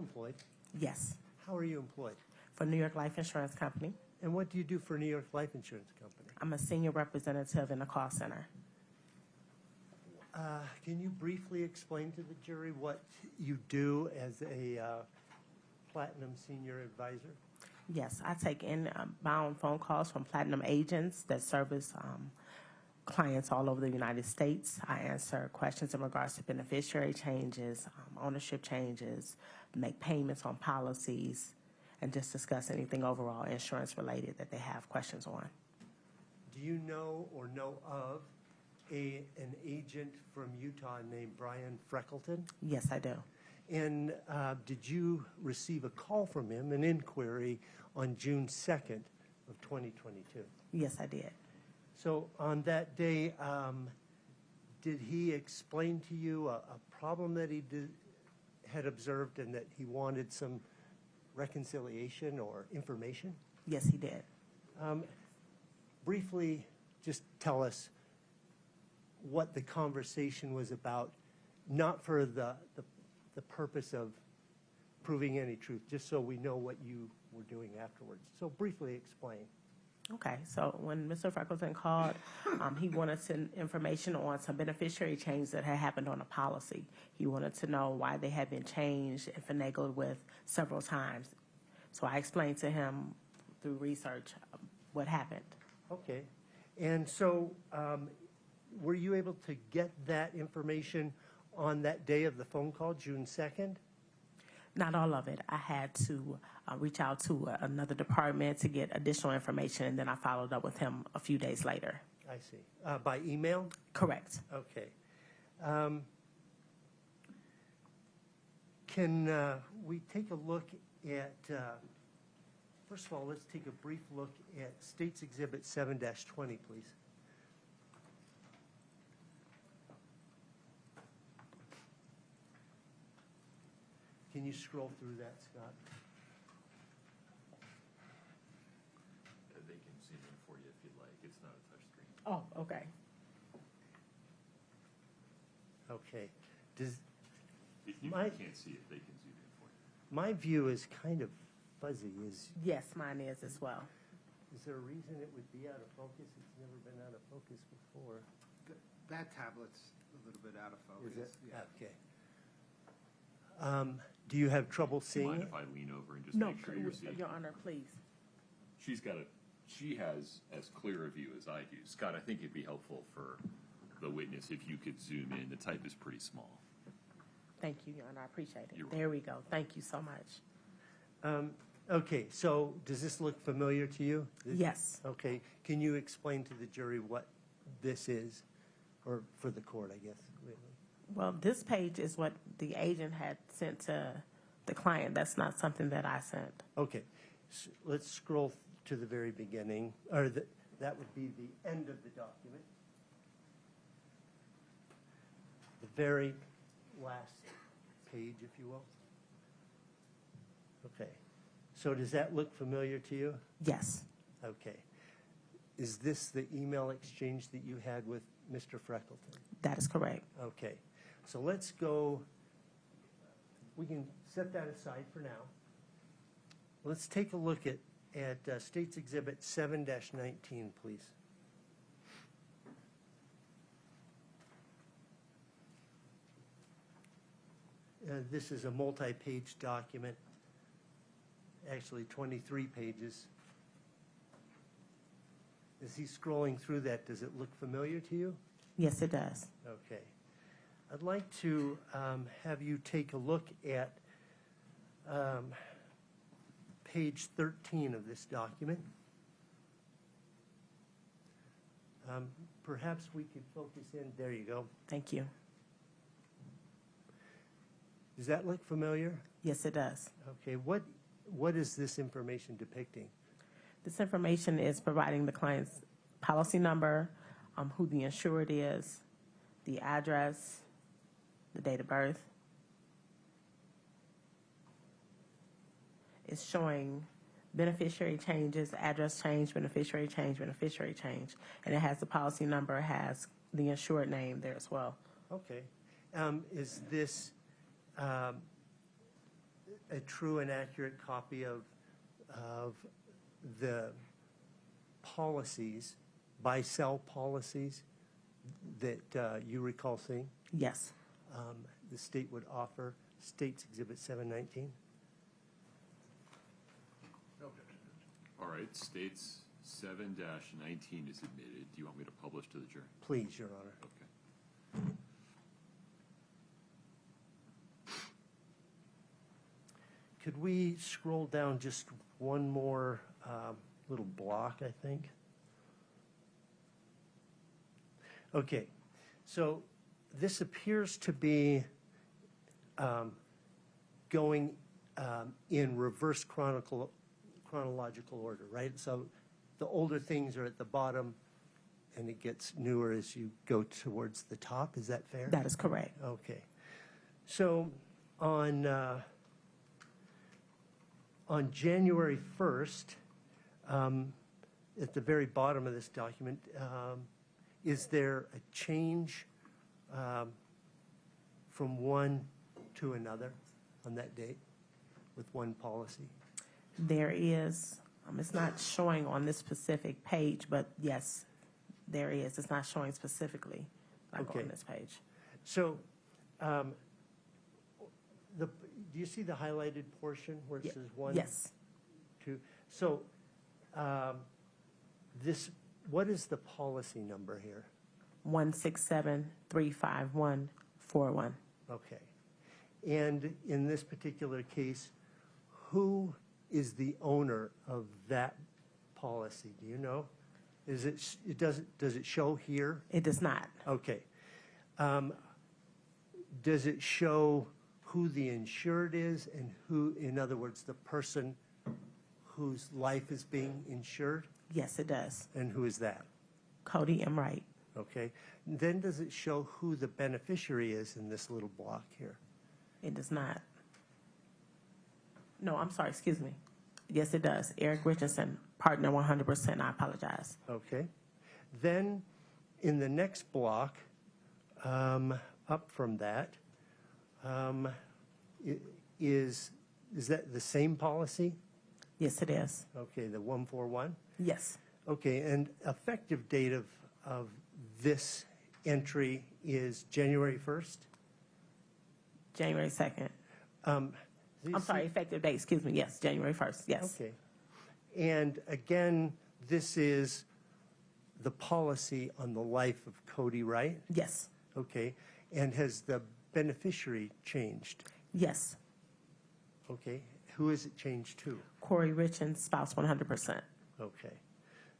employed? Yes, How are you employed? for New York Life Insurance Company. And what do you do for New York Life Insurance Company? I'm a senior representative in a call center. Can you briefly explain to the jury what you do as a Platinum Senior Advisor? Yes, I take inbound phone calls from Platinum agents that service clients all over the United States. I answer questions in regards to beneficiary changes, ownership changes, make payments on policies, and just discuss anything overall insurance related that they have questions on. Do you know or know of an agent from Utah named Brian Freckleton? Yes, I do. And did you receive a call from him, an inquiry, on June 2nd of 2022? Yes, I did. So on that day, did he explain to you a problem that he had observed and that he wanted some reconciliation or information? Yes, he did. Briefly, just tell us what the conversation was about, not for the purpose of proving any truth, just so we know what you were doing afterwards. So briefly explain. Okay, so when Mr. Freckleton called, he wanted some information on some beneficiary changes that had happened on a policy. He wanted to know why they had been changed and finagled with several times. So I explained to him through research what happened. Okay. And so were you able to get that information on that day of the phone call, June 2nd? Not all of it. I had to reach out to another department to get additional information, and then I followed up with him a few days later. I see. By email? Correct. Okay. Can we take a look at, first of all, let's take a brief look at States Exhibit 7-20, please. Can you scroll through that, Scott? They can zoom in for you if you'd like. It's not a touch screen. Oh, okay. Okay. Does If you My- can't see it, they can zoom in for you. my view is kind of fuzzy. Is Yes, mine is as well. there a reason it would be out of focus? It's never been out of focus before. That tablet's a little bit out of focus. Is it? Yeah. Okay. Do you have trouble Do you seeing mind it? if I lean over and just No, make sure you're seeing? Your Honor, please. She has as clear a view as I do. Scott, I think it'd be helpful for the witness if you could zoom in. The type is pretty small. Thank you, Your Honor. I appreciate it. You're There we go. Thank you so much. Okay, so does this look familiar to you? Yes. Okay, can you explain to the jury what this is, or for the court, I guess, really? Well, this page is what the agent had sent to the client. That's not something that I sent. Okay, let's scroll to the very beginning, or that would be the end of the document. The very last page, if you will. Okay, so does that look familiar to you? Yes. Okay. Is this the email exchange that you had with Mr. Freckleton? That is correct. Okay, so let's go, we can set that aside for now. Let's take a look at States Exhibit 7-19, please. This is a multi-page document, actually 23 pages. As he's scrolling through that, does it look familiar to you? Yes, it does. Okay. I'd like to have you take a look at page 13 of this document. Perhaps we could focus in, there you go. Thank you. Does that look familiar? Yes, it does. Okay, what is this information depicting? This information is providing the client's policy number, who the insured is, the address, the date of birth. It's showing beneficiary changes, address change, beneficiary change, beneficiary change. And it has the policy number, it has the insured name there as well. Okay. Is this, a true and accurate copy of the policies, buy-sell policies that you recall seeing? Yes. The state would offer, State's Exhibit 719? All right, states 7-19 is admitted. Do you want me to publish to the jury? Please, Your Honor. Okay. Could we scroll down just one more little block, I think? Okay, so this appears to be going in reverse chronological order, right? So the older things are at the bottom, and it gets newer as you go towards the top. Is that fair? That is correct. Okay. So on January 1st, at the very bottom of this document, is there a change from one to another on that date with one policy? There is, it's not showing on this specific page, but yes, there is. It's not showing specifically like Okay. on this page. So, do you see the highlighted portion where it says one? Yes. Two? So, what is the policy number here? 167-35141. Okay. And in this particular case, who is the owner of that policy? Do you know? Does it show here? It does not. Okay. Does it show who the insured is and who, in other words, the person whose life is being insured? Yes, it does. And who is that? Cody M. Wright. Okay. Then does it show who the beneficiary is in this little block here? It does not. No, I'm sorry, excuse me. Yes, it does. Eric Richardson, partner 100%. I apologize. Okay. Then in the next block, up from that, is that the same policy? Yes, it is. Okay, the 141? Yes. Okay, and effective date of this entry is January 1st? January 2nd. I'm I'm sorry, effective date, excuse me. Yes, January 1st. Yes. Okay. And again, this is the policy on the life of Cody, right? Yes. Okay. And has the beneficiary changed? Yes. Okay. Who is it changed to? Kouri Richins, spouse 100%. Okay.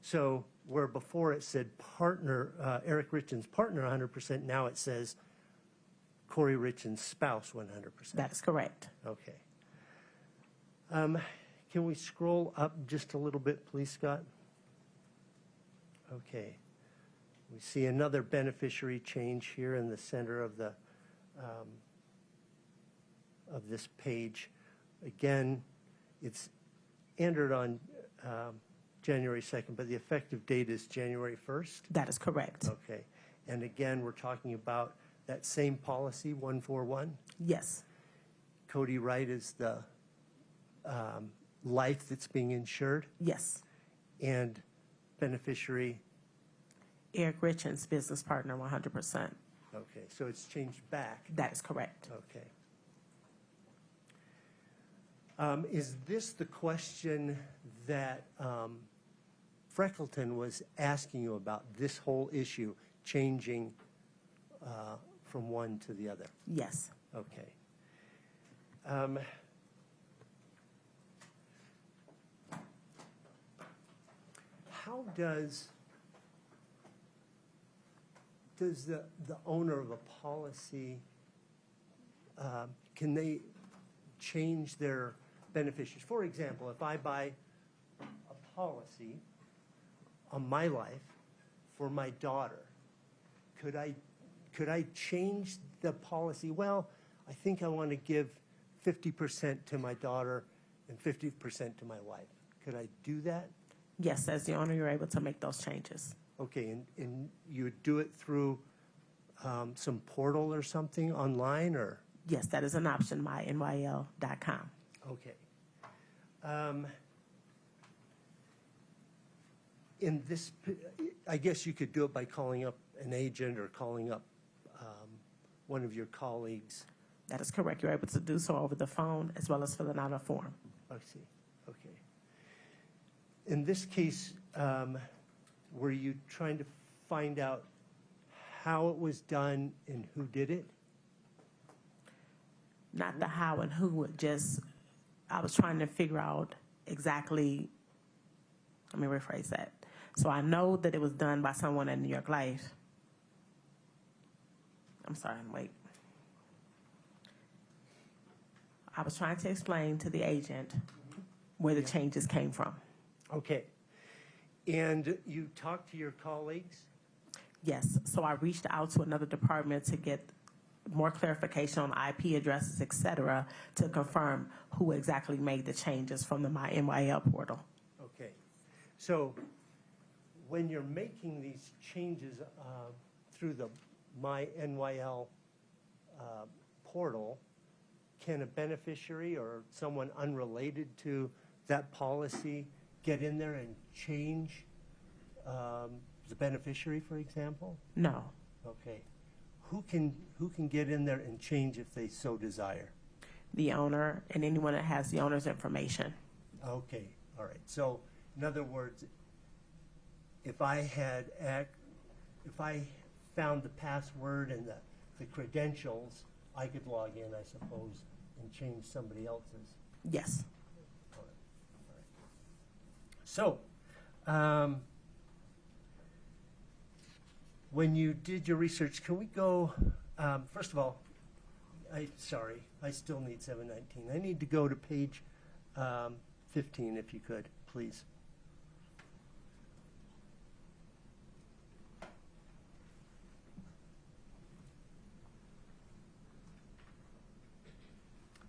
So where before it said partner, Eric Richins, partner 100%, now it says Kouri Richins, spouse 100%. That is correct. Okay. Can we scroll up just a little bit, please, Scott? Okay. We see another beneficiary change here in the center of the of this page. Again, it's entered on January 2nd, but the effective date is January 1st? That is correct. Okay. And again, we're talking about that same policy, 141? Yes. Cody Wright is the life that's being insured, Yes. and beneficiary, Eric Richins, business partner 100%. okay, so it's changed back. That is correct. Okay. Is this the question that Freckleton was asking you about, this whole issue, changing from one to the other? Yes. Okay. How does the owner of a policy, can they change their beneficiaries? For example, if I buy a policy on my life for my daughter, could I change the policy? Well, I think I want to give 50% to my daughter and 50% to my wife. Could I do that? Yes, as the owner, you're able to make those changes. Okay, and you would do it through some portal or something online, or? Yes, that is an option, mynyl.com. In this, I guess you could do it by calling up an agent or calling up one of your colleagues. That is correct. You're able to do so over the phone as well as filling out a form. I see, okay. In this case, were you trying to find out how it was done and who did it? Not the how and who, just, I was trying to figure out exactly, let me rephrase that. So I know that it was done by someone at New York Life. I'm sorry, wait. I was trying to explain to the agent where the changes came from. Okay. And you talked to your colleagues? Yes, so I reached out to another department to get more clarification on IP addresses, et cetera, to confirm who exactly made the changes from the My NYL portal. Okay. So when you're making these changes through the My NYL portal, can a beneficiary or someone unrelated to that policy get in there and change the beneficiary, for example? No, Okay. Who can get in there and change if they so desire? the owner and anyone that has the owner's information. Okay, all right. So, in other words, if I found the password and the credentials, I could log in, I suppose, and change somebody else's. Yes, All right. So, when you did your research, can we go, first of all, I still need 719. I need to go to page 15, if you could, please.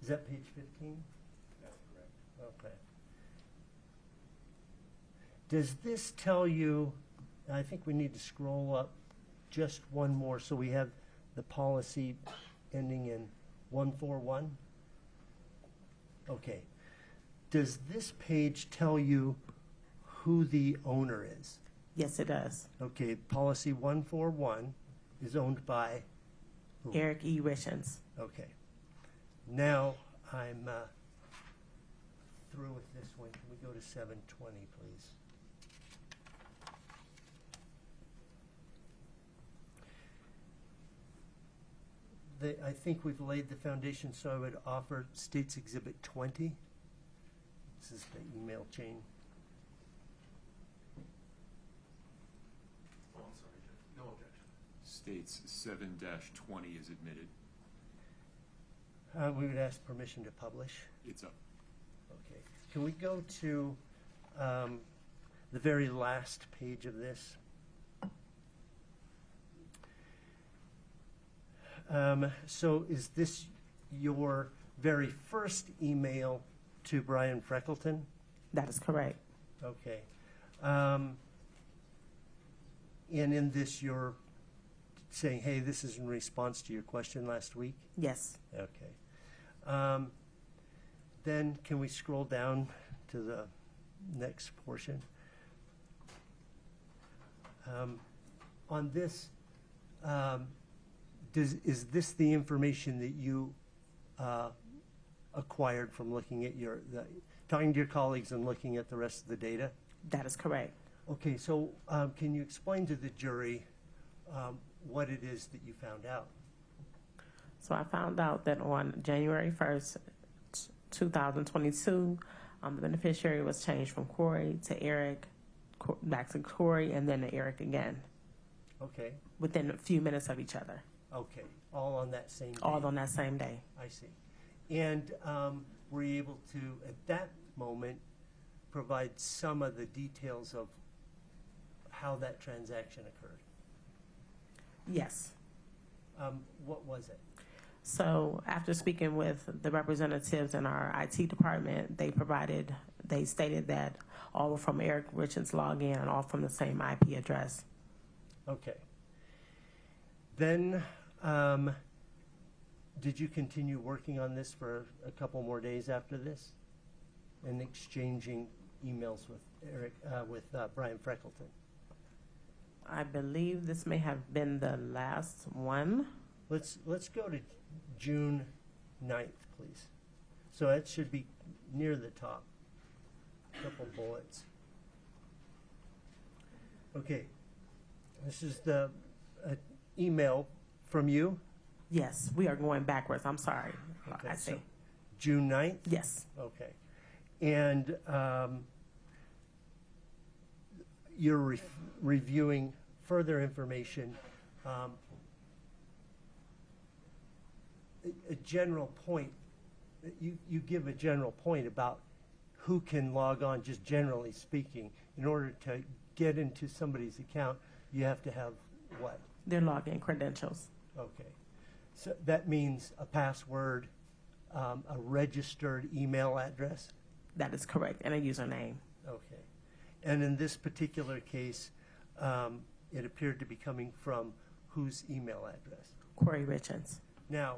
Is that page 15? That's correct. Okay. Does this tell you, I think we need to scroll up just one more so we have the policy ending in 141? Okay. Does this page tell you who the owner is? yes, it does. Okay, policy 141 is owned by who? Eric E. Richins. Okay. Now I'm through with this one. Can we go to 720, please? I think we've laid the foundation, so I would offer States Exhibit 20. This is the email chain. Oh, I'm sorry, Judge. No objection. States 7-20 is admitted. We would ask permission to publish. It's up. Okay. Can we go to the very last page of this? So is this your very first email to Brian Freckleton? That is correct. Okay. And in this, you're saying, hey, this is in response to your question last week? Yes, Okay. Then can we scroll down to the next portion? On this, is this the information that you acquired from looking at talking to your colleagues and looking at the rest of the data? that is correct. Okay, so can you explain to the jury what it is that you found out? So I found out that on January 1st, 2022, the beneficiary was changed from Kouri to Eric, back to Kouri, and then to Eric again, Okay, within a few minutes of each other, okay, all on that same day? all on that same day. I see. And were you able to, at that moment, provide some of the details of how that transaction occurred? Yes. What was it? So after speaking with the representatives in our IT department, they stated that all were from Eric Richins login and all from the same IP address. Okay. Then, did you continue working on this for a couple more days after this? and exchanging emails with Eric, Brian Freckleton. I believe this may have been the last one. Let's go to June 9th, please. So it should be near the top. Couple bullets. Okay. This is the email from you. Yes, we are going backwards. I'm sorry. Okay, I see. so June 9th? Yes, Okay. And you're reviewing further information. A general point, you give a general point about who can log on, just generally speaking. In order to get into somebody's account, you have to have what? their login credentials. Okay. So that means a password, a registered email address? That is correct, and a username. Okay. And in this particular case, it appeared to be coming from whose email address? Kouri Richins. Now,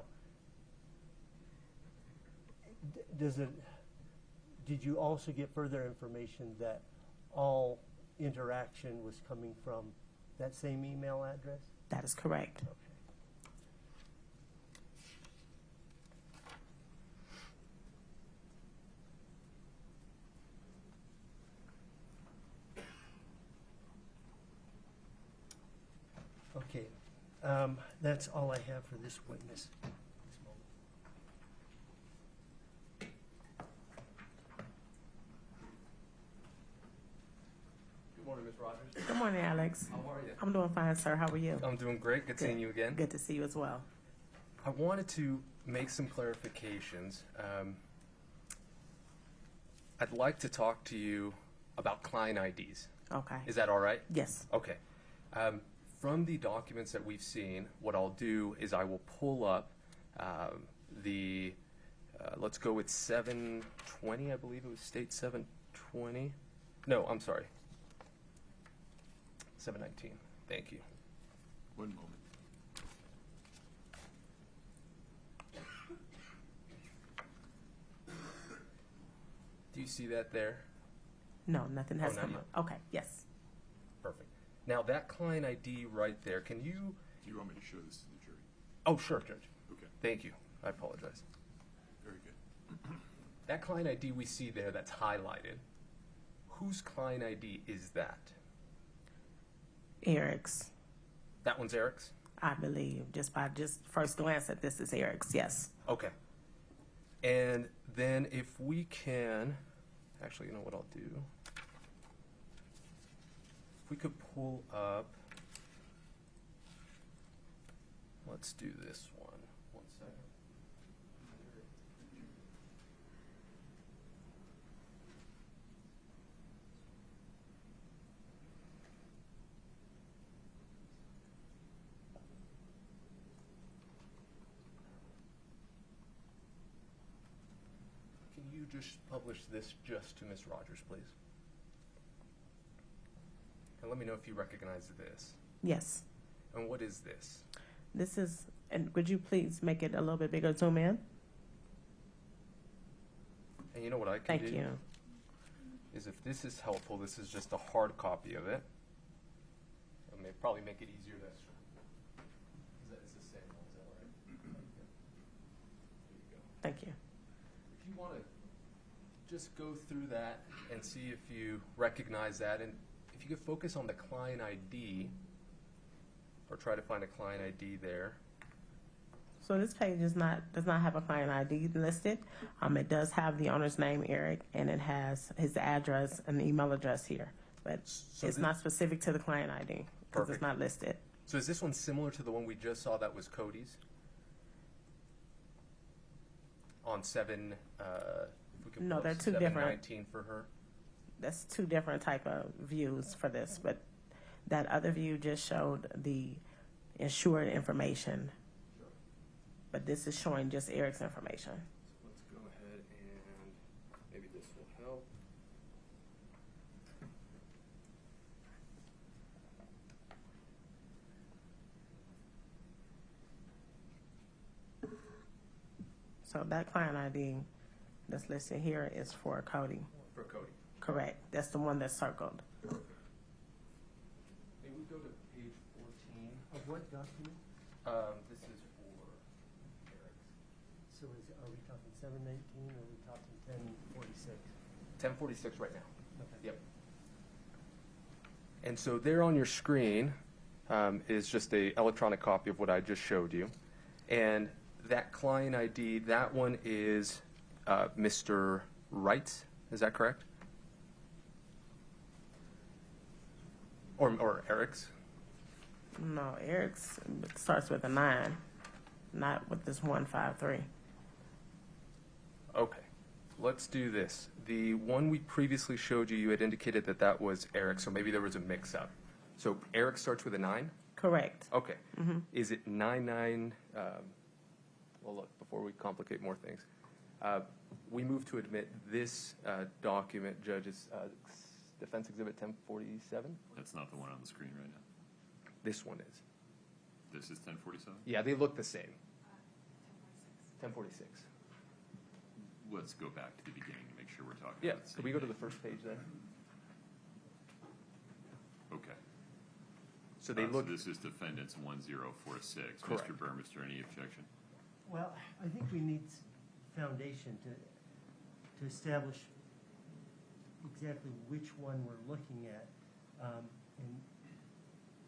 did you also get further information that all interaction was coming from that same email address? That is correct. Okay. Okay, that's all I have for this witness. Good morning, Ms. Rogers. Good morning, Alex. How are you? I'm doing fine, sir. How are you? I'm doing great. Good seeing you again. Good to see you as well. I wanted to make some clarifications. I'd like to talk to you about client IDs. Okay. Is that all right? Yes. Okay. From the documents that we've seen, what I'll do is I will pull up let's go with 720, I believe it was state 720. No, I'm sorry. 719. Thank you. One moment. Do you see that there? No, nothing has Oh, not come yet. up. Okay, yes. Perfect. Now that client ID right there, can you? Do you want me to show this to the jury? Oh, sure, Judge. Okay, Thank you. I apologize. very good. That client ID we see there that's highlighted, whose client ID is that? Eric's, That one's Eric's? I believe, just by first glance at this is Eric's, yes. Okay. And then if we can, actually, you know what I'll do? If we could pull up, let's do this one. 1 second. Can you just publish this just to Ms. Rogers, please? And let me know if you recognize this. Yes. And what is this? This is, and would you please make it a little bit bigger, zoom in? And you know what I can Thank do? you. Is if this is helpful, this is just a hard copy of it. It may probably make it easier to. It's the same one, is that right? There you go. Thank you. If you want to just go through that and see if you recognize that, and if you could focus on the client ID, or try to find a client ID there. So this page does not have a client ID listed. It does have the owner's name, Eric, and it has his address and email address here. But So it's not specific to the client ID because it's Perfect. not listed. So is this one similar to the one we just saw that was Cody's? On 7, if we could No, pull up they're two different. 719 for her. That's two different type of views for this, but that other view just showed the insured information. But this is showing just Eric's information. So let's go ahead and maybe this will help. So that client ID that's listed here is for Cody. For Cody. Correct. That's the one that's circled. May we go to page 14? Of what document? This is for Eric's. So are we talking 719 or are we talking 1046? 1046 right now. Okay. Yep. And so there on your screen is just a electronic copy of what I just showed you. And that client ID, that one is Mr. Wright, is that correct? Or Eric's? No, Eric's starts with a 9, not with this 153. Okay, let's do this. The one we previously showed you, you had indicated that that was Eric, so maybe there was a mix-up. So Eric starts with a 9? Correct. Okay. Is it 99? Well, look, before we complicate more things, we move to admit this document, Judge's Defense Exhibit 1047? That's not the one on the screen right now. This one is. This is 1047? Yeah, they look the same. 1046. Let's go back to the beginning to make sure we're talking Yeah, about the same could we go to the thing. first page there? Okay. So they look, So this is defendants 1046. Correct. Mr. Burmester, any objection? Well, I think we need foundation to establish exactly which one we're looking at. And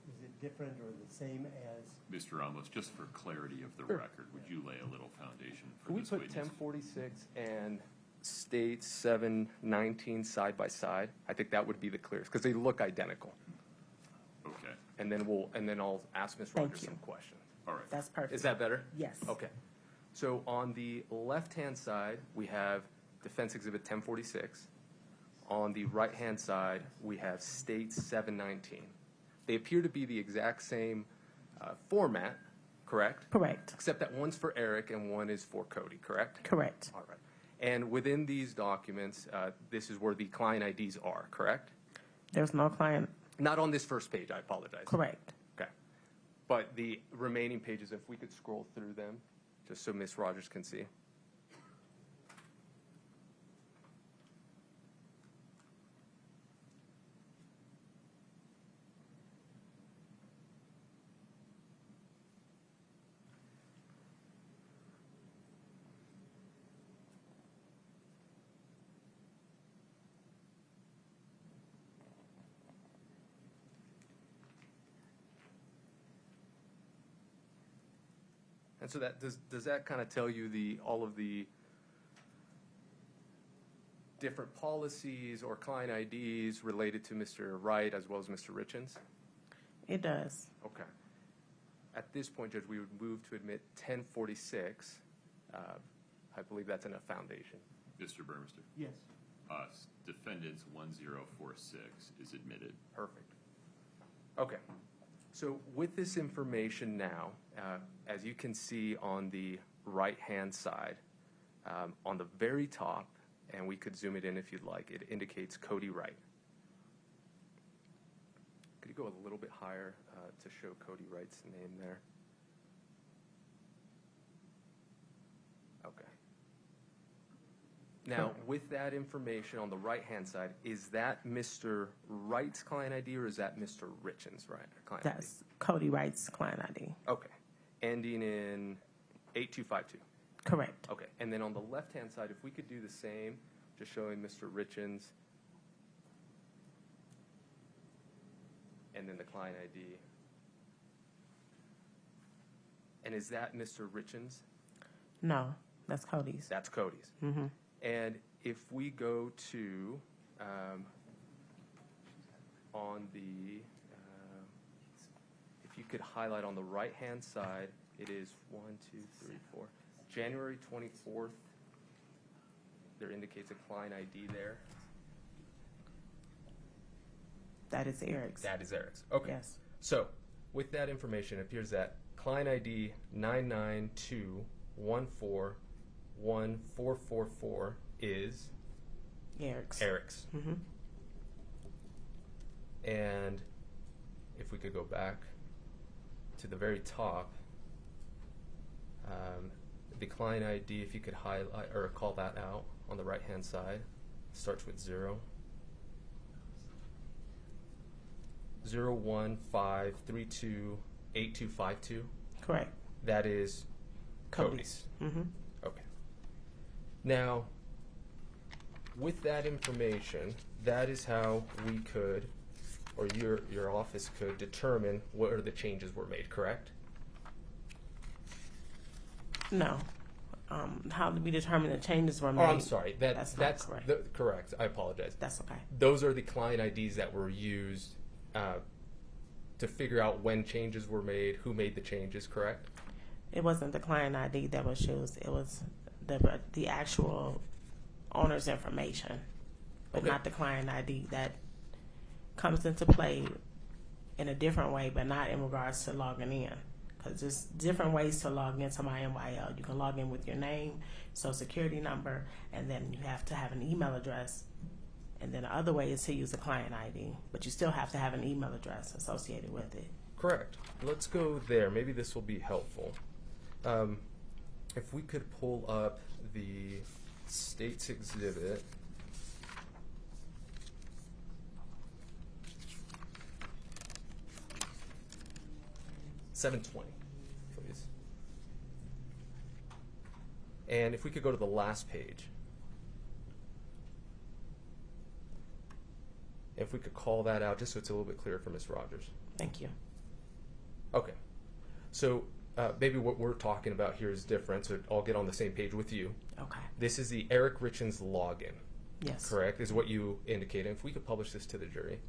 is it different or the same as? Mr. Ramos, just for clarity of the Sure. record, would you lay a little foundation for could we this put witness? 1046 and state 719 side by side? I think that would be the clearest, because they look identical. Okay, And then I'll ask Ms. Thank Rogers you. some questions. all right. That's perfect. Is that better? Yes. Okay. So on the left-hand side, we have Defense Exhibit 1046. On the right-hand side, we have State 719. They appear to be the exact same format, correct? Correct. Except that one's for Eric and one is for Cody, correct? Correct. All right. And within these documents, this is where the client IDs are, correct? There's no client. Not on this first page, I apologize. Correct. Okay. But the remaining pages, if we could scroll through them, just so Ms. Rogers can see. And so that does that kind of tell you all of the different policies or client IDs related to Mr. Wright as well as Mr. Richins? It does. Okay. At this point, Judge, we would move to admit 1046. I believe that's enough foundation. Mr. Burmester, Yes. defendants 1046 is admitted. Perfect. Okay. So with this information now, as you can see on the right-hand side, on the very top, and we could zoom it in if you'd like, it indicates Kouri Wright. Could you go a little bit higher to show Kouri Wright's name there? Okay. Now, with that information on the right-hand side, is that Mr. Wright's client ID or is that Mr. Richins' client ID? That's Cody Wright's client ID. Okay. Ending in 8252. Correct. Okay. And then on the left-hand side, if we could do the same, just showing Mr. Richins and then the client ID. And is that Mr. Richins? No, that's Cody's. That's Cody's. Mm-hmm. And if we go to on the, if you could highlight on the right-hand side, it is 1, 2, 3, 4. January 24th, there indicates a client ID there. That is Eric's. That is Eric's. Okay. Yes. So with that information, it appears that client ID 992141444 is Eric's. Eric's. Mm-hmm. And if we could go back to the very top, the client ID, if you could highlight or call that out on the right-hand side. Starts with 0. 015328252. Correct. That is Cody's. Mm-hmm. Okay. Now, with that information, that is how we could, or your office could determine where the changes were made, correct? No. How did we determine the changes were made? Oh, I'm sorry. That's not correct. Correct. I apologize. That's okay. Those are the client IDs that were used to figure out when changes were made, who made the changes, correct? It wasn't the client ID that was used. It was the actual owner's information, but Okay. not the client ID. That comes into play in a different way, but not in regards to logging in. Because there's different ways to log into my MYL. You can log in with your name, social security number, and then you have to have an email address. And then the other way is to use a client ID, but you still have to have an email address associated with it. Correct. Let's go there. Maybe this will be helpful. If we could pull up the state's exhibit. $720, please. And if we could go to the last page. If we could call that out, just so it's a little bit clearer for Ms. Rogers. Thank you. Okay. So maybe what we're talking about here is different, so I'll get on the same page with you. Okay. This is the Eric Richins login, Yes. correct, is what you indicated. If we could publish this to the jury.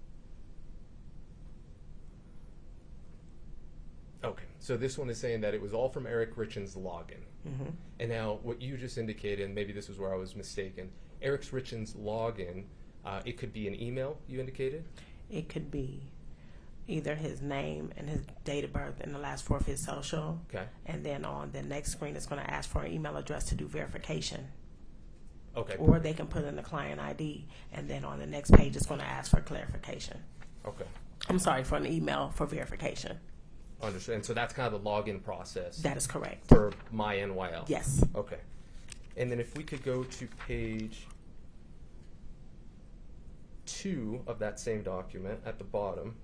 Okay, so this one is saying that it was all from Eric Richins' login. Mm-hmm. And now what you just indicated, and maybe this is where I was mistaken, Eric Richins' login, it could be an email, you indicated? It could be either his name and his date of birth and the last four of his social. Okay. And then on the next screen, it's going to ask for an email address to do verification. Okay. Or they can put in the client ID, and then on the next page, it's going to ask for clarification. Okay. I'm sorry, for an email for verification. Understand. So that's kind of the login process That is correct. for my NYL. Yes. Okay. And then if we could go to page 2 of that same document at the bottom,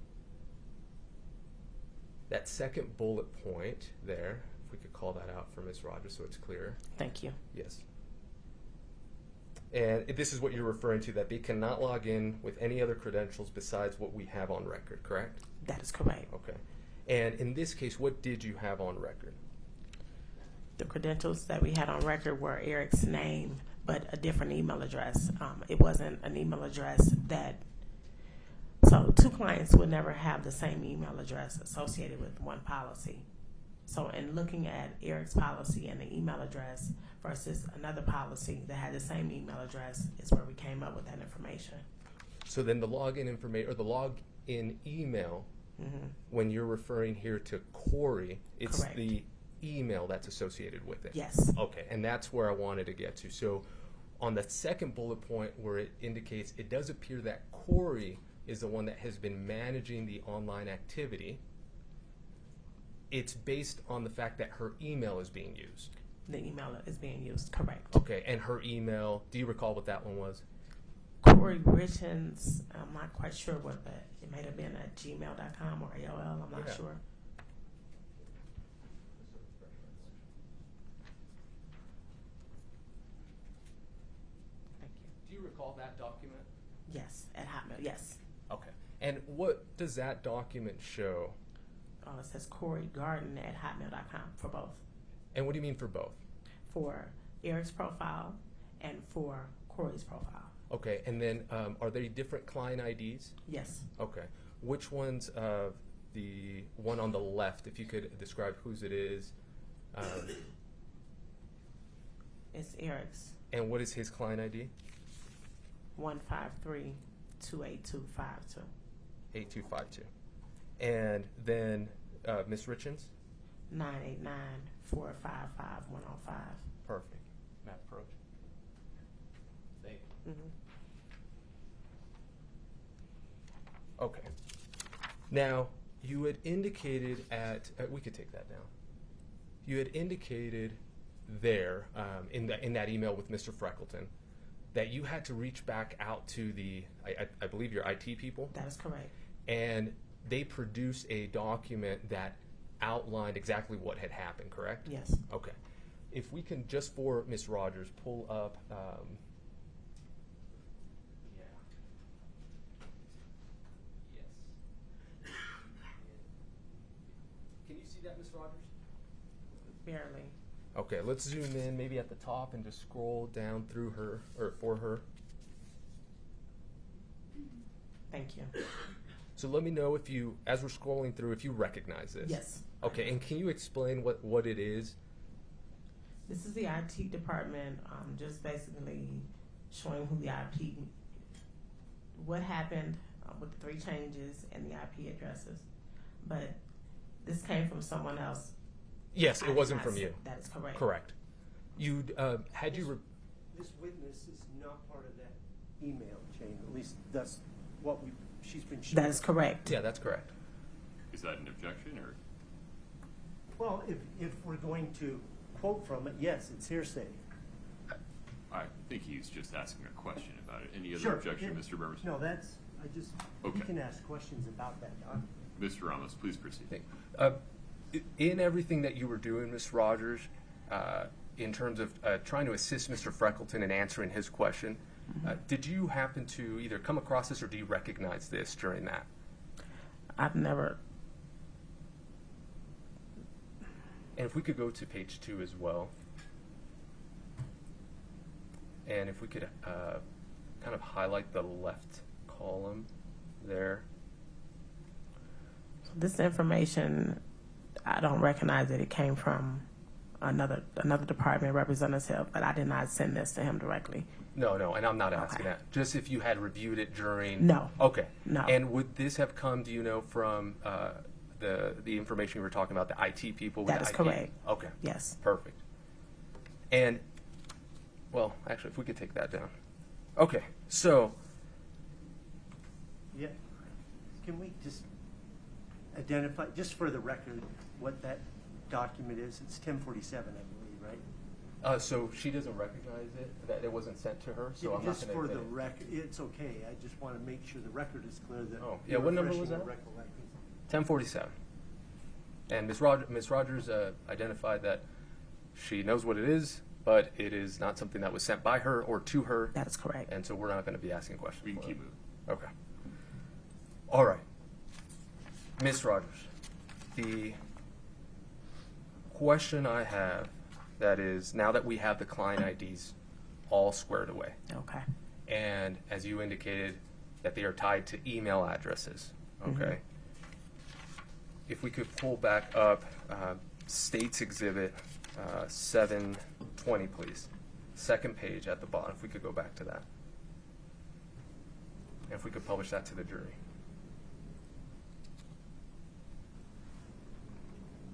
that second bullet point there, if we could call that out for Ms. Rogers so it's clear. Thank you. Yes. And this is what you're referring to, that they cannot log in with any other credentials besides what we have on record, correct? That is correct. Okay. And in this case, what did you have on record? The credentials that we had on record were Eric's name, but a different email address. It wasn't an email address that, so two clients would never have the same email address associated with one policy. So in looking at Eric's policy and the email address versus another policy that had the same email address is where we came up with that information. So then the login information, or the login email, when you're referring here to Kouri, it's Correct. the email that's associated with it. Yes. Okay, and that's where I wanted to get to. So on the second bullet point where it indicates, it does appear that Kouri is the one that has been managing the online activity. It's based on the fact that her email is being used. The email is being used, correct. Okay, and her email, do you recall what that one was? Kouri Richins, I'm not quite sure what that, it may have been at gmail.com or AOL, I'm not Yeah. sure. Thank you. Do you recall that document? Yes, at Hotmail, yes. Okay. And what does that document show? It says Kouri Garden at hotmail.com for both. And what do you mean for both? For Eric's profile and for Kouri's profile. Okay, and then are they different client IDs? Yes. Okay. Which one's the one on the left, if you could describe whose it is, It's Eric's, and what is his client ID? 153-28252. 8252. And then Ms. Richins? 989-455-105. Perfect. Matt approach. Thank you. Okay. Now, you had indicated at, we could take that down. You had indicated there in that email with Mr. Freckleton that you had to reach back out to I believe your IT people, That is correct. and they produced a document that outlined exactly what had happened, correct? Yes. Okay. If we can, just for Ms. Rogers, pull up. Yeah. Yes. Can you see that, Ms. Rogers? Barely. Okay, let's zoom in maybe at the top and just scroll down through her, or for her. Thank you. So let me know if you, as we're scrolling through, if you recognize this. Yes. Okay, and can you explain what it is? This is the IT department, just basically showing who the IP, what happened with the 3 changes and the IP addresses. But this came from someone else. Yes, I it did wasn't not from s- you. That is correct. Correct. You had you. This witness is not part of that email chain, at least that's what she's been shown. That is correct. Yeah, that's correct. Is that an objection, or? Well, if we're going to quote from it, yes, it's hearsay. I think he's just asking a question about it. Any other Sure. objection, Yeah. Mr. Burmers? No, that's, Okay. you can ask questions about that, Don. Mr. Ramos, please proceed. In everything that you were doing, Ms. Rogers, in terms of trying to assist Mr. Freckleton in answering his question, did you happen to either come across this or do you recognize this during that? I've never. And if we could go to page 2 as well. And if we could kind of highlight the left column there. This information, I don't recognize that it came from another department representative, but I did not send this to him directly. No, and I'm not asking Okay. that. Just if you had reviewed it during. No. Okay. No. And would this have come, do you know, from the information you were talking about, the IT people? With That the is IP? correct. Okay. Yes. Perfect. And, well, actually, if we could take that down. Okay, so, Yeah. Can we just identify, just for the record, what that document is? It's 1047, I believe, right? so she doesn't recognize it, that it wasn't sent to her, so I'm not Just going to for admit the it. record, it's okay. I just want to make sure the record is clear that. Oh, yeah, you're what number refreshing was the that? recollection. 1047. And Ms. Rogers identified that she knows what it is, but it is not something that was sent by her or to her, That is correct. and so we're not going to be asking questions. We can for keep it. moving. Okay. All right. Ms. Rogers, the question I have, that is, now that we have the client IDs all squared away, Okay. and as you indicated, that they are tied to email addresses, okay? If we could pull back up States Exhibit 720, please. Second page at the bottom, if we could go back to that. And if we could publish that to the jury.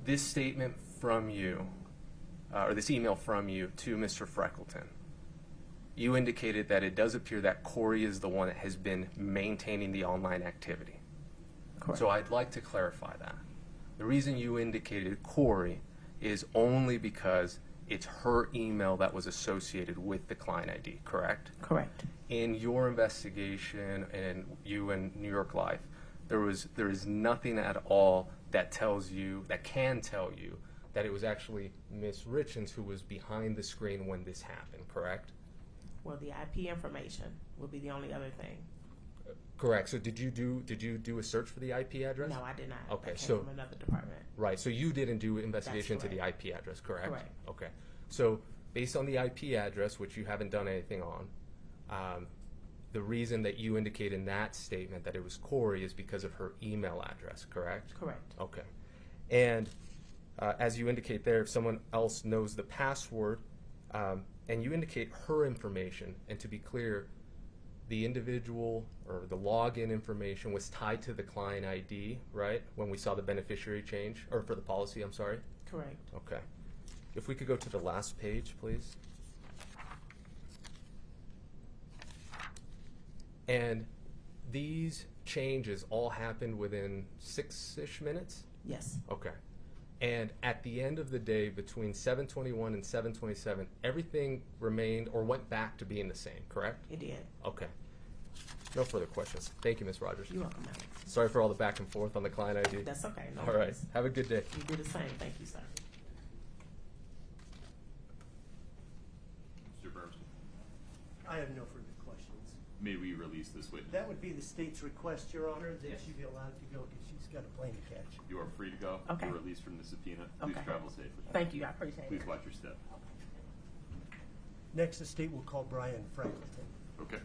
This statement from you, or this email from you to Mr. Freckleton, you indicated that it does appear that Kouri is the one that has been maintaining the online activity. Correct. So I'd like to clarify that. The reason you indicated Kouri is only because it's her email that was associated with the client ID, correct? Correct. In your investigation and you and New York Life, there is nothing at all that can tell you that it was actually Ms. Richins who was behind the screen when this happened, correct? Well, the IP information would be the only other thing. Correct. So did you do a search for the IP address? No, I did not. Okay, That came so- from another department. Right, so you didn't do investigation to the correct. IP address, correct? Correct. Okay, so based on the IP address, which you haven't done anything on, the reason that you indicate in that statement that it was Kouri is because of her email address, correct? Correct. Okay. And as you indicate there, if someone else knows the password, and you indicate her information, and to be clear, the individual or the login information was tied to the client ID, right? When we saw the beneficiary change, or for the policy, I'm sorry? Correct. Okay. If we could go to the last page, please. And these changes all happened within 6-ish minutes? Yes. Okay. And at the end of the day, between 7/21 and 7/27, everything remained or went back to being the same, correct? It did. Okay. No further questions. Thank you, Ms. Rogers. You're welcome, Alex. Sorry for all the back and forth on the client ID. That's okay. No All right. worries. Have a good day. You do the same. Thank you, sir. Mr. Burns, I have no further questions. may we release this witness? That would be the state's request, Your Honor, that Yes. she be allowed to go because she's got a plane to catch. You are free to go. Okay. You're released from the subpoena. Please Okay. travel safely. Thank you. I appreciate Please it. watch your step. Next, the state will call Brian Frankleton. Okay.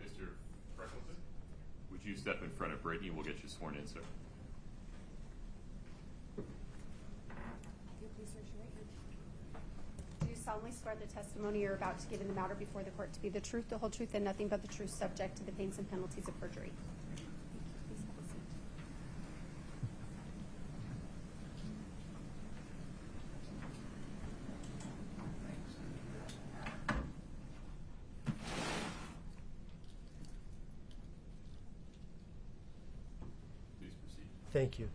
Mr. Freckleton, would you step in front of Brittany? We'll get you sworn in, sir. You please raise your right hand. Do you solemnly swear the testimony you're about to give in the matter before the court to be the truth, the whole truth, and nothing but the truth, subject to the pains and penalties of perjury? Thank you. Please have a seat. Please proceed. Thank you.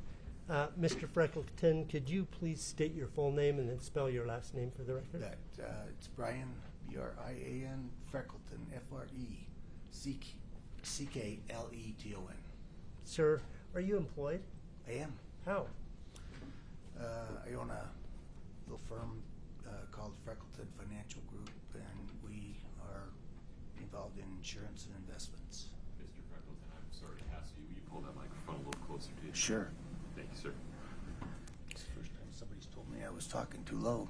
Mr. Freckleton, could you please state your full name and then spell your last name for the record? It's Brian, B-R-I-A-N, Freckleton, F-R-E-C-K-L-E-T-O-N. Sir, are you employed? I am. How? I own a little firm called Freckleton Financial Group, and we are involved in insurance and investments. Mr. Freckleton, I'm sorry to ask you. Will you pull that microphone a little closer to you? Sure. Thank you, sir. It's the first time somebody's told me I was talking too low.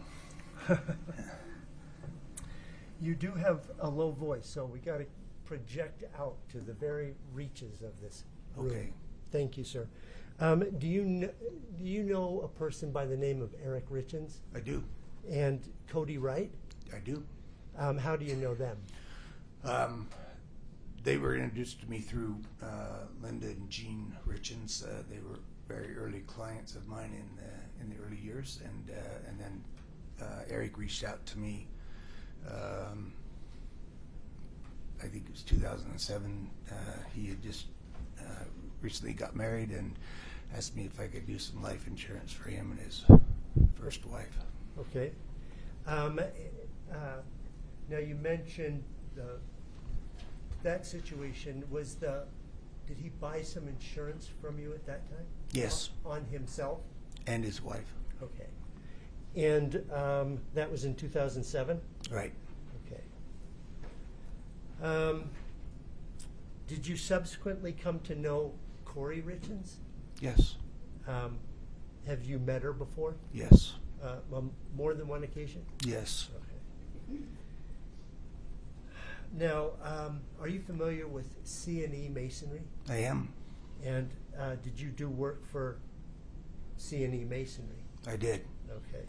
You do have a low voice, so we got to project out to the very reaches of this room. Okay. Thank you, sir. Do you know a person by the name of Eric Richins I do. and Kouri Wright? I do. How do you know them? They were introduced to me through Linda and Jean Richins. They were very early clients of mine in the early years, and then Eric reached out to me. I think it was 2007. He had just recently got married and asked me if I could do some life insurance for him and his first wife. Okay. Now you mentioned that situation. Did he buy some insurance from you at that time? Yes. On himself? And his wife. Okay. And that was in 2007? Right. Okay. Did you subsequently come to know Kouri Richins? Yes. Have you met her before? Yes. On more than one occasion? Yes. Okay. Now, are you familiar with C&E Masonry? I am. And did you do work for C&E Masonry? I did. Okay.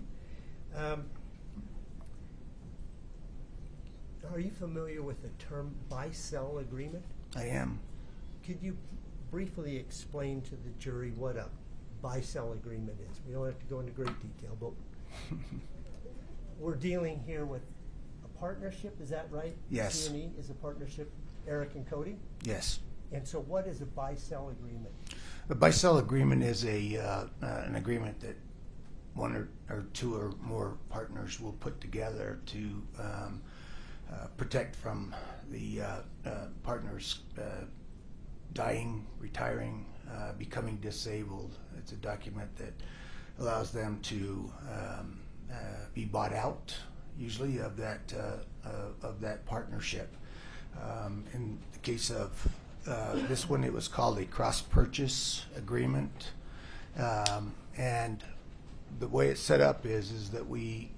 Are you familiar with the term buy-sell agreement? I am. Could you briefly explain to the jury what a buy-sell agreement is? We don't have to go into great detail, but we're dealing here with a partnership, is that right? Yes. C&E is a partnership, Eric and Cody? Yes. And so what is a buy-sell agreement? A buy-sell agreement is an agreement that one or two or more partners will put together to protect from the partners dying, retiring, becoming disabled. It's a document that allows them to be bought out, usually of that partnership. In the case of this one, it was called a cross-purchase agreement, and the way it's set up is that we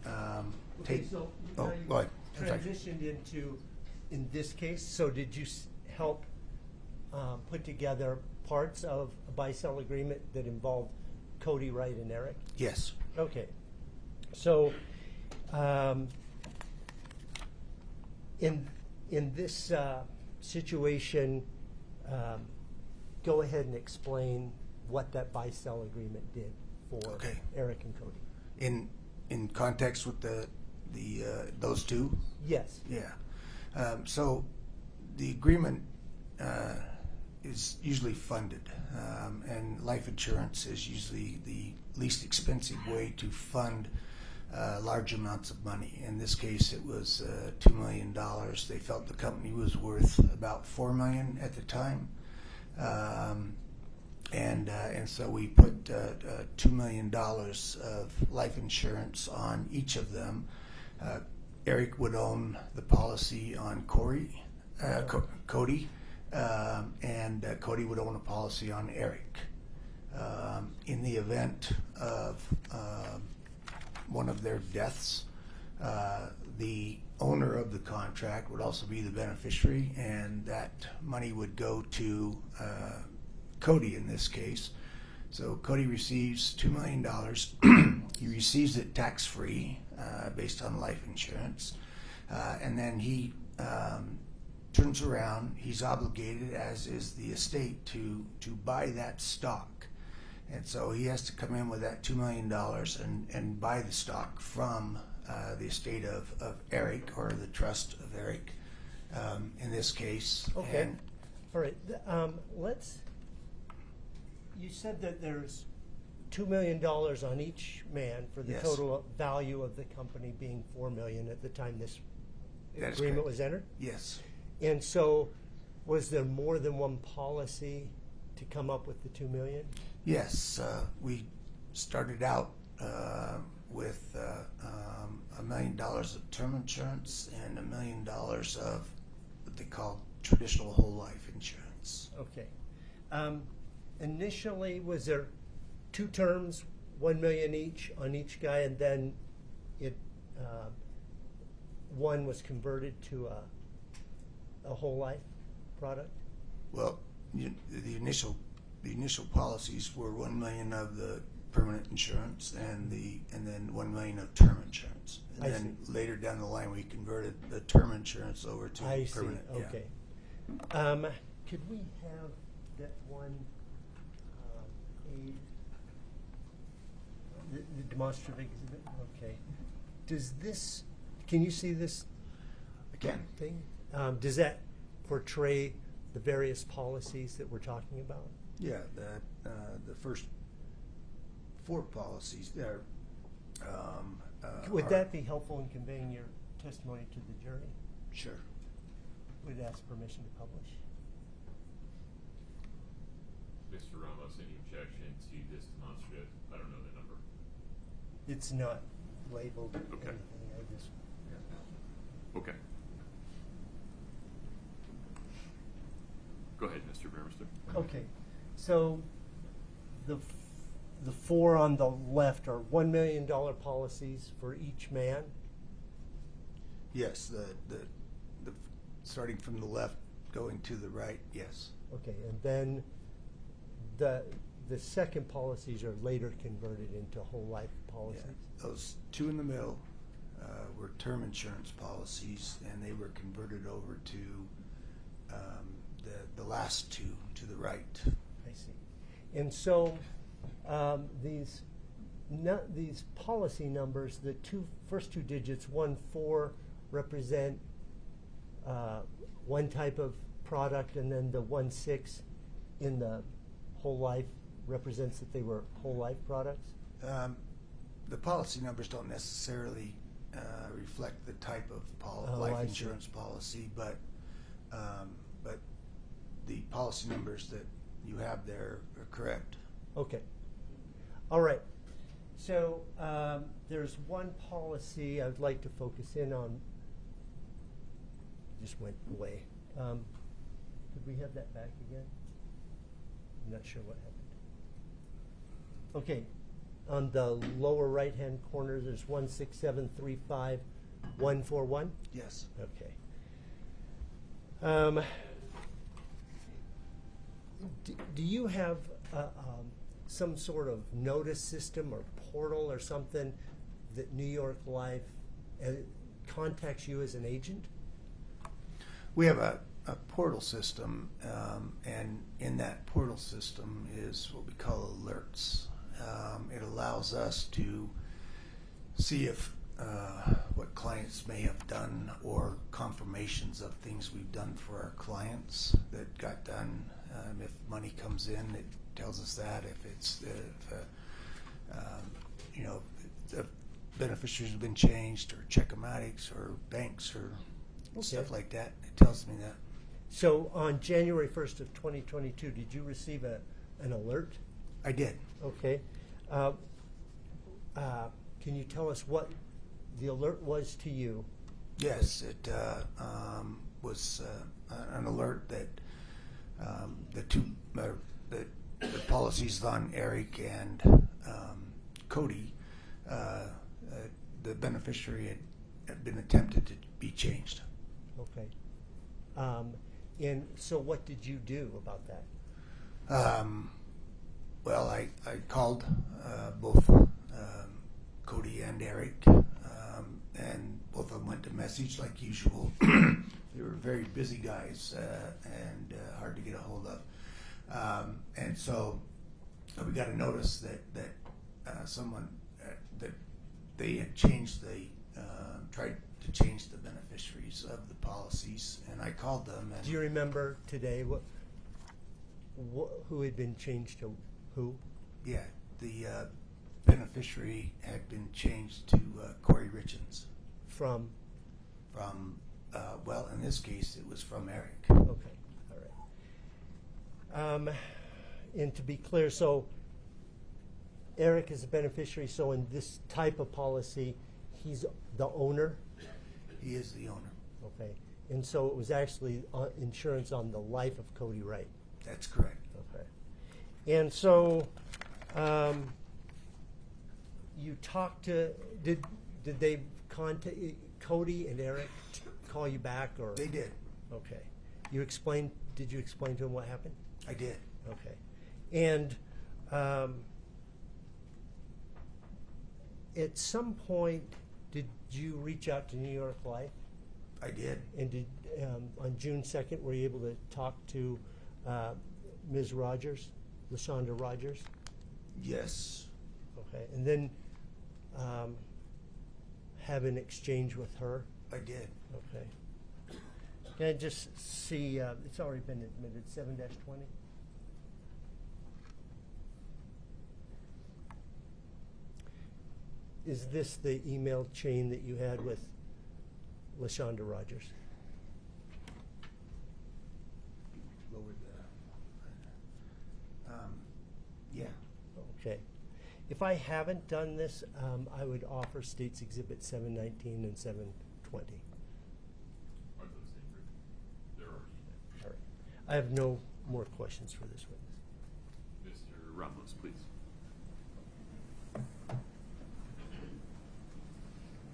Okay, take. so Oh, now you go ahead. I'm sorry. transitioned into, in this case, so did you help put together parts of a buy-sell agreement that involved Cody, Wright, and Eric? Yes. Okay. So In this situation, go ahead and explain what that buy-sell agreement did for Okay. Eric and Cody. In context with the those two. Yes. Yeah. So the agreement is usually funded, and life insurance is usually the least expensive way to fund large amounts of money. In this case, it was $2 million. They felt the company was worth about $4 million at the time, and so we put $2 million of life insurance on each of them. Eric would own the policy on Cody, and Cody would own a policy on Eric. In the event of one of their deaths, the owner of the contract would also be the beneficiary, and that money would go to Cody in this case. So Cody receives $2 million. He receives it tax-free based on life insurance, and then he turns around. He's obligated, as is the estate, to buy that stock. And so he has to come in with that $2 million and buy the stock from the estate of Eric, or the trust of Eric in this case. Okay. And All right. You said that there's $2 million on each man for the Yes. total value of the company being $4 million at the time this That is agreement correct. was entered? yes. And so, was there more than one policy to come up with the $2 million? Yes, we started out with $1 million of term insurance and $1 million of what they call traditional whole life insurance. Okay. Initially, was there two terms, $1 million each on each guy, and then it one was converted to a whole life product? Well, the initial policies were $1 million of the permanent insurance and then $1 million of term insurance. And I then later down the line, we converted the term insurance over to I see. permanent. Yeah. Okay. Could we have that one aid? The demonstrative exhibit? Okay. Does this, can you see this Again, thing? Does that portray the various policies that we're talking about? yeah, the first four policies there. Would that be helpful in conveying your testimony to the jury? Sure. Would ask permission to publish? Mr. Ramos, any objection to this demonstrative? I don't know the number. It's not labeled Okay. anything, I just. Okay. Go ahead, Mr. Burmester. Okay, so the four on the left are $1 million policies for each man? Yes, the starting from the left going to the right. Yes. Okay, and then the second policies are later converted into whole life policies? Yeah. Those two in the middle were term insurance policies, and they were converted over to the last two to the right. I see. And so these policy numbers, the first two digits, 1-4, represent one type of product, and then the 1-6 in the whole life represents that they were whole life products? The policy numbers don't necessarily reflect the type of Oh, life I see. insurance policy, but the policy numbers that you have there are correct. Okay. All right. So there's one policy I would like to focus in on. Just went away. Could we have that back again? I'm not sure what happened. Okay. On the lower right-hand corner, there's 16735-141. Yes. Okay. Do you have some sort of notice system or portal or something that New York Life contacts you as an agent? We have a portal system, and in that portal system is what we call alerts. It allows us to see if what clients may have done or confirmations of things we've done for our clients that got done. If money comes in, it tells us that. If it's if beneficiaries have been changed, or check-o-matics, or banks, or stuff like that, it tells me that. So on January 1st of 2022, did you receive an alert? I did. Okay. Can you tell us what the alert was to you? Yes, it was an alert that the policies on Eric and Cody, the beneficiary had been attempted to be changed. Okay. And so what did you do about that? Well, I called both Cody and Eric, and both of them went to message like usual. They were very busy guys and hard to get a hold of. And so we got a notice that someone that they had changed tried to change the beneficiaries of the policies, and I called them. And Do you remember today who had been changed to who? yeah, the beneficiary had been changed to Kouri Richins From? well, in this case, it was from Eric. Okay, all right. And to be clear, so Eric is a beneficiary, so in this type of policy, he's the owner? He is the owner. Okay. And so it was actually insurance on the life of Cody Wright? That's correct. Okay. And so you talked to, did they contact, Cody and Eric call you back, or? They did. Okay. Did you explain to them what happened? I did. Okay. And at some point, did you reach out to New York Life? I did. And did on June 2nd, were you able to talk to Ms. Rogers, LaShonda Rogers? Yes. Okay. And then have an exchange with her? I did. Okay. Can I just see, it's already been admitted, 7-20? Is this the email chain that you had with LaShonda Rogers? Lowered the. Yeah. Okay. If I haven't done this, I would offer States Exhibit 719 and 720. Aren't those in group? They're already in. All right. I have no more questions for this witness. Mr. Ramos, please.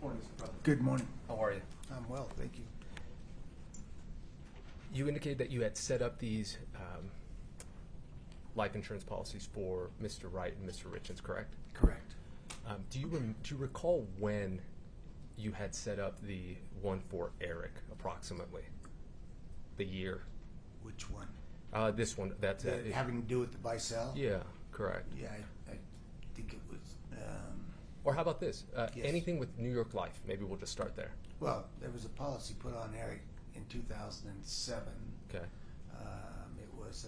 Morning, Mr. President. Good morning. How are you? I'm well, thank you. You indicated that you had set up these life insurance policies for Mr. Wright and Mr. Richins, correct? Correct. Do you recall when you had set up the one for Eric, approximately? The year? Which one? This one. That's Having to do with the buy-sell? Yeah, correct. Yeah, I think it was. Or how about this? Yes. Anything with New York Life? Maybe we'll just start there. Well, there was a policy put on Eric in 2007. Okay. It was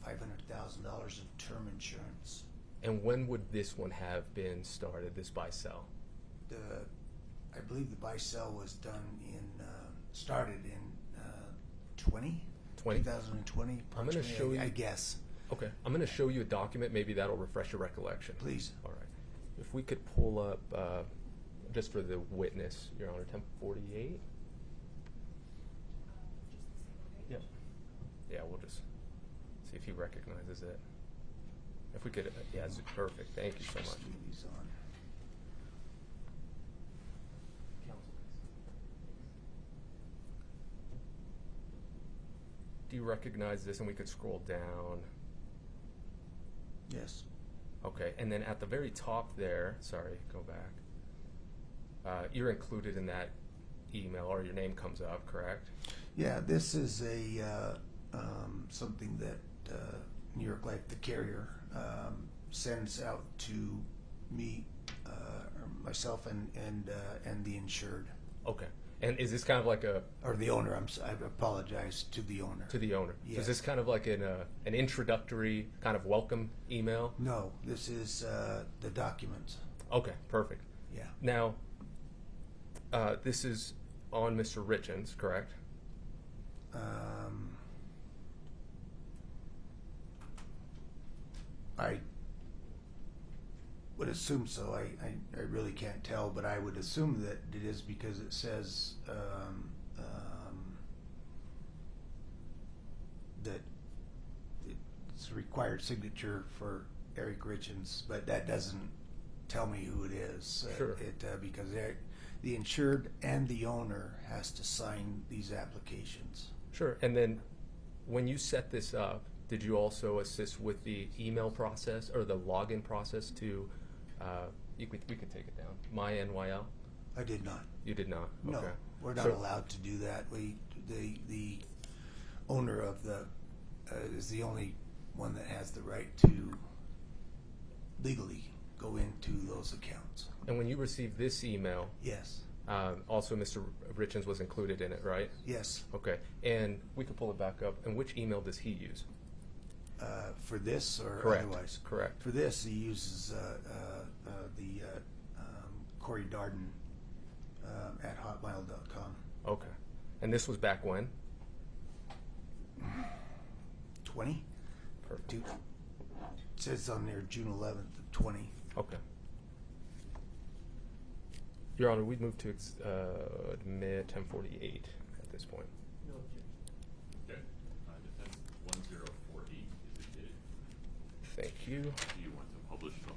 $500,000 of term insurance. And when would this one have been started, this buy-sell? I believe the buy-sell was started in 2020. I'm going to show you. I guess. Okay. I'm going to show you a document. Maybe that'll refresh your recollection. Please. All right. If we could pull up, just for the witness, Your Honor, 1048. Yep. Yeah, we'll just see if he recognizes it. If we could, yeah, it's perfect. Thank you so much. Just leave these on. Do you recognize this? And we could scroll down. Yes. Okay, and then at the very top there, sorry, go back. You're included in that email, or your name comes up, correct? Yeah, this is a something that New York Life, the carrier, sends out to me, or myself, and the insured, Okay. And is this kind of like or the owner. I apologize to the owner. to the owner? So Yes. is this kind of like an introductory kind of welcome email? No, this is the documents. Okay, perfect. Yeah. Now, this is on Mr. Richins, correct? I would assume so. I really can't tell, but I would assume that it is because it says that it's a required signature for Eric Richins, but that doesn't tell me who it is. Sure. Because the insured and the owner has to sign these applications. Sure. And then when you set this up, did you also assist with the email process or the login process to, we could take it down, MyNYL? I did not. You did not? No, Okay. we're not allowed to do that. The owner of the is the only one that has the right to legally go into those accounts. And when you received this email, Yes. also Mr. Richins was included in it, right? Yes. Okay. And we could pull it back up. And which email does he use? For this or Correct. otherwise? Correct. For this, he uses the Kouri Darden at hotmail.com. Okay. And this was back when? 20? Perfect. It says on there June 11th of 20. Okay. Your Honor, we'd move to admit 1048 at this point. No objection. Okay. Defense 1048 is admitted. Thank you. Do you want to publish them?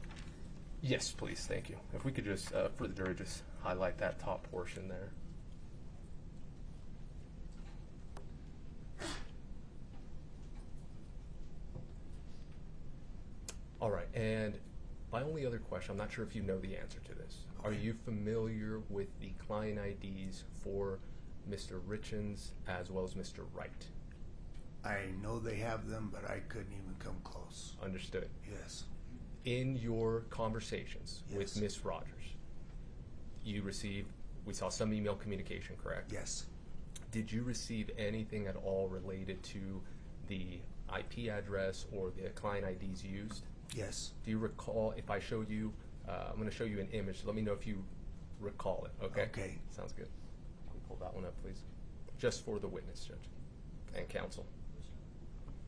Yes, please. Thank you. If we could just, for the jury, just highlight that top portion there. All right. And my only other question, I'm not sure if you know the answer to this. Are Okay. you familiar with the client IDs for Mr. Richins as well as Mr. Wright? I know they have them, but I couldn't even come close. Understood. Yes. In your conversations with Yes. Ms. Rogers, we saw some email communication, correct? Yes. Did you receive anything at all related to the IP address or the client IDs used? Yes. Do you recall, if I show you, I'm going to show you an image, let me know if you recall it, okay? Okay. Sounds good. Can we pull that one up, please? Just for the witness, Judge, and counsel.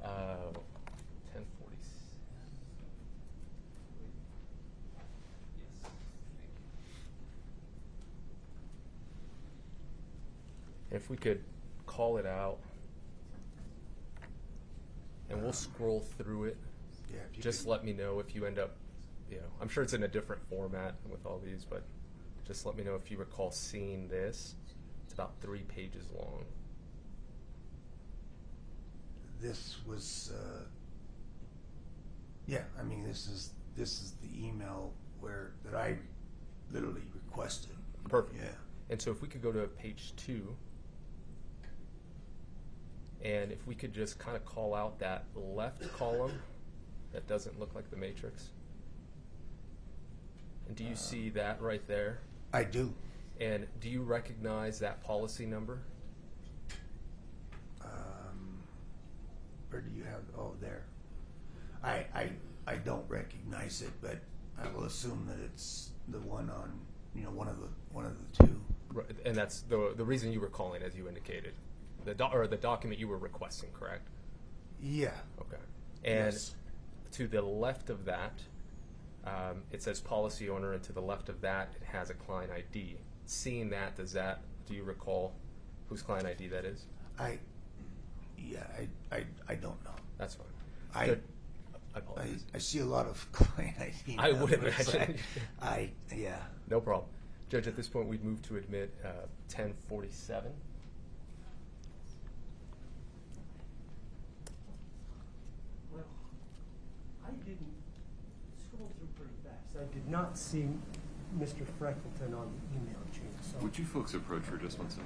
1040. Yes, thank you. If we could call it out, and we'll scroll through it. Yeah. If you Just could- let me know if you end up, I'm sure it's in a different format with all these, but just let me know if you recall seeing this. It's about 3 pages long. This was. Yeah. I mean, this is the email that I literally requested. Perfect. Yeah. And so if we could go to page 2, and if we could just kind of call out that left column that doesn't look like the matrix. And do you see that right there? I do. And do you recognize that policy number? Where do you have? Oh, there. I don't recognize it, but I will assume that it's the one on one of the two. Right, and that's the reason you were calling, as you indicated. The document you were requesting, correct? Yeah. Okay. And Yes. to the left of that, it says policy owner, and to the left of that, it has a client ID. Seeing that, do you recall whose client ID that is? I don't know. That's fine. I Good. I apologize. I see a lot of client ID. I would numbers. imagine. Yeah. No problem. Judge, at this point, we'd move to admit 1047. Well, I didn't scroll through pretty fast. I did not see Mr. Freckleton on the email chain, so. Would you folks approach her just one second?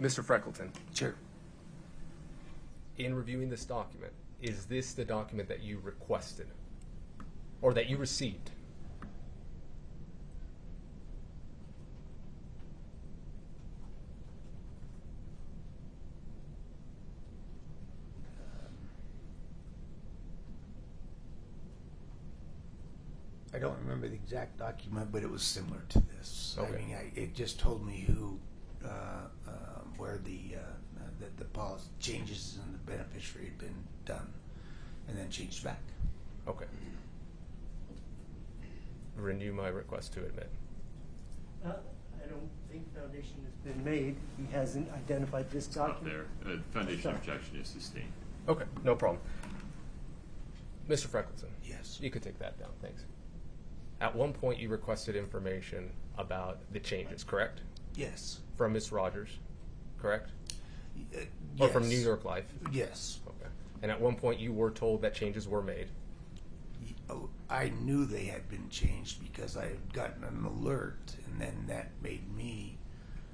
Mr. Freckleton, Sure. in reviewing this document, is this the document that you requested or that you received? I don't remember the exact document, but it was similar to this. Okay. I mean, it just told me who, where the policy changes in the beneficiary had been done, and then changed back. Okay. Renew my request to admit. I don't think foundation has been made. He hasn't identified this It's not document. there. Foundation Sorry. objection is sustained. Okay, no problem. Mr. Freckleton. Yes. You could take that down, thanks. At one point, you requested information about the changes, correct? Yes. From Ms. Rogers, correct? Yes. Or from New York Life? Yes. Okay. And at one point, you were told that changes were made. Oh, I knew they had been changed because I had gotten an alert, and then that made me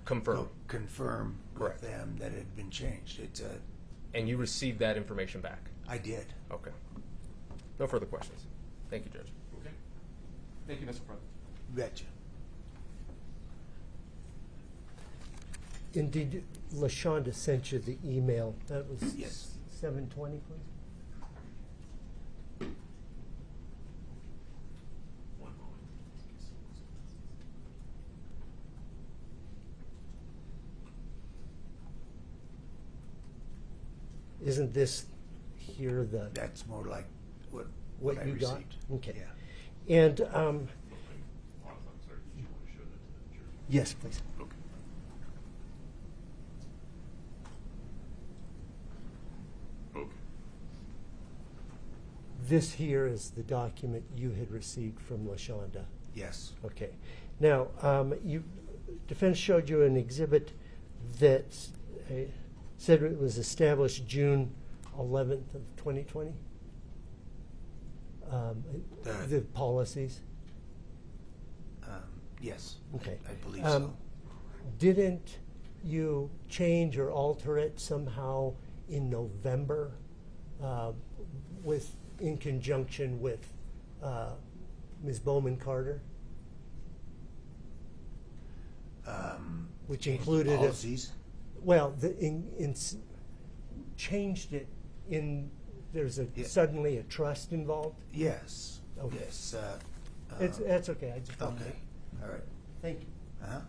Confirm. confirm Correct. with them that it had been changed. And you received that information back? I did. Okay. No further questions. Thank you, Judge. Okay. Thank you, Mr. President. Betcha. And did LaShonda sent you the email? That was Yes. 7:20, please? One moment. Isn't this here the, That's more like what what I you got? received. Okay. Yeah. And, I'm sorry. Did you want to show that to the jury? yes, please. Okay. Okay. This here is the document you had received from LaShonda. Yes. Okay. Now, defense showed you an exhibit that said it was established June 11th of 2020? The policies? Yes. Okay. I believe so. Didn't you change or alter it somehow in November in conjunction with Ms. Bowman Carter? Which Change the included policies. Well, changed it there's Yeah. suddenly a trust involved? Yes. Okay. Yes. That's okay, I just wanted to. Okay. All right. Thank you. Uh-huh.